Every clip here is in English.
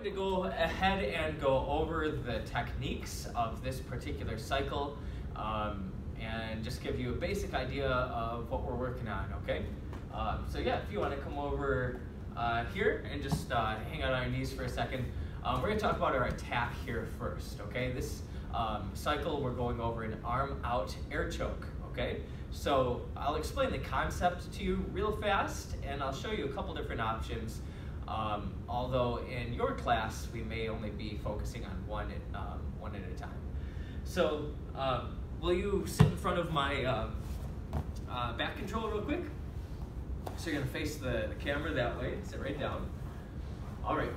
going to go ahead and go over the techniques of this particular cycle and just give you a basic idea of what we're working on, okay? So yeah, if you want to come over here and just hang out on your knees for a second, we're going to talk about our attack here first, okay? This cycle we're going over an arm out air choke, okay? So I'll explain the concept to you real fast and I'll show you a couple different options. Although in your class we may only be focusing on one at a time. So will you sit in front of my back control real quick? So you're going to face the camera that way, sit right down. All right,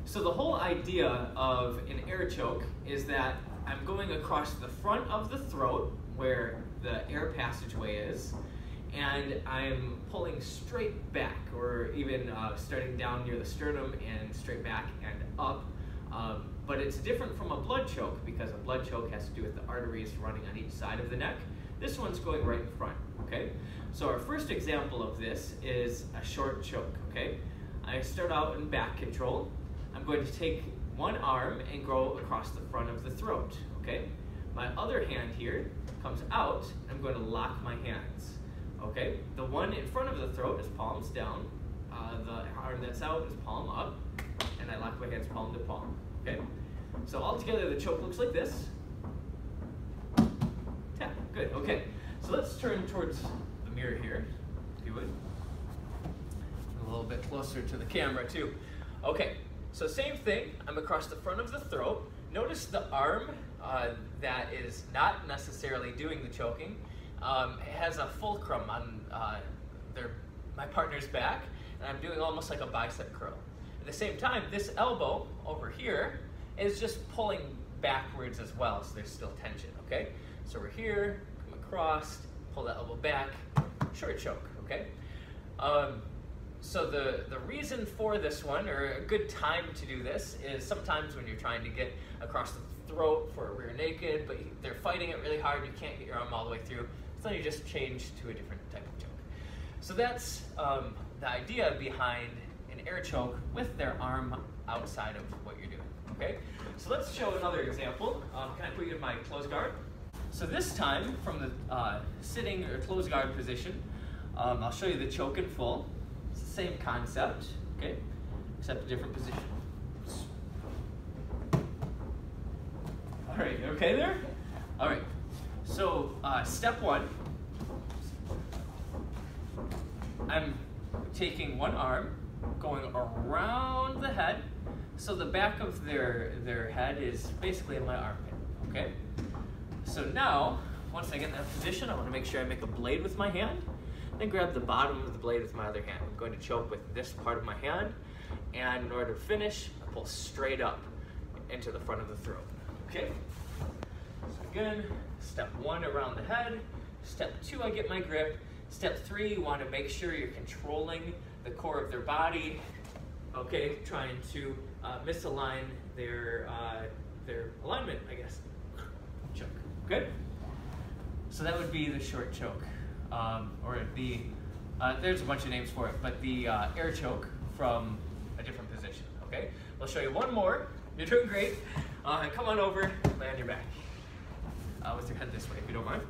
so the whole idea of an air choke is that I'm going across the front of the throat where the air passageway is, and I'm pulling straight back, or even starting down near the sternum and straight back and up. But it's different from a blood choke because a blood choke has to do with the arteries running on each side of the neck. This one's going right in front, okay? So our first example of this is a short choke, okay? I start out in back control. I'm going to take one arm and go across the front of the throat, okay? My other hand here comes out, I'm going to lock my hands, okay? The one in front of the throat is palms down, the arm that's out is palm up, and I lock my hands palm to palm, okay? So altogether the choke looks like this. Tap, good, okay. So let's turn towards the mirror here, if you would. A little bit closer to the camera too. Okay, so same thing, I'm across the front of the throat. Notice the arm that is not necessarily doing the choking. It has a fulcrum on my partner's back, and I'm doing almost like a bicep curl. At the same time, this elbow over here is just pulling backwards as well, so there's still tension, okay? So we're here, come across, pull the elbow back, short choke, okay? So the reason for this one, or a good time to do this, is sometimes when you're trying to get across the throat for a rear naked, but they're fighting it really hard, you can't get your arm all the way through, so then you just change to a different type of choke. So that's the idea behind an air choke with their arm outside of what you're doing, okay? So let's show another example. Can I put you in my closed guard? So this time, from the sitting or closed guard position, I'll show you the choke in full. It's the same concept, okay, except a different position. All right, okay there? All right, so step one, I'm taking one arm, going around the head, so the back of their head is basically in my armpit, okay? So now, once I get in that position, I want to make sure I make a blade with my hand, then grab the bottom of the blade with my other hand. I'm going to choke with this part of my hand, and in order to finish, I pull straight up into the front of the throat, okay? So again, step one, around the head. Step two, I get my grip. Step three, you want to make sure you're controlling the core of their body, okay? Trying to misalign their alignment, I guess. Choke, good? So that would be the short choke, or the, there's a bunch of names for it, but the air choke from a different position, okay? I'll show you one more. You're doing great. Come on over, lay on your back. With your head this way, if you don't mind.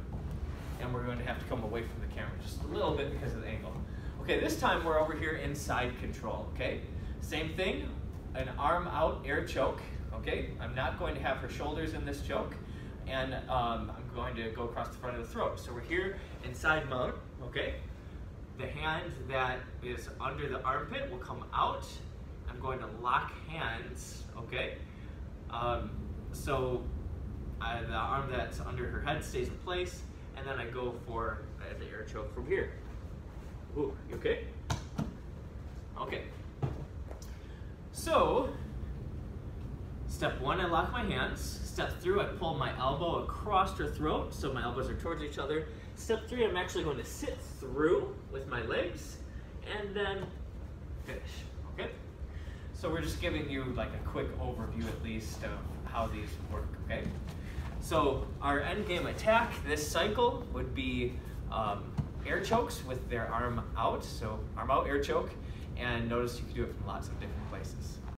And we're going to have to come away from the camera just a little bit because of the angle. Okay, this time we're over here in side control, okay? Same thing, an arm out air choke, okay? I'm not going to have her shoulders in this choke, and I'm going to go across the front of the throat. So we're here in side mount, okay? The hand that is under the armpit will come out. I'm going to lock hands, okay? The arm that's under her head stays in place, and then I go for the air choke from here. Ooh, you okay? Okay. So, step one, I lock my hands. Step through, I pull my elbow across her throat, so my elbows are towards each other. Step three, I'm actually going to sit through with my legs, and then finish, okay? So we're just giving you like a quick overview at least of how these work, okay? So our end game attack this cycle would be air chokes with their arm out, so arm out air choke, and notice you can do it from lots of different places.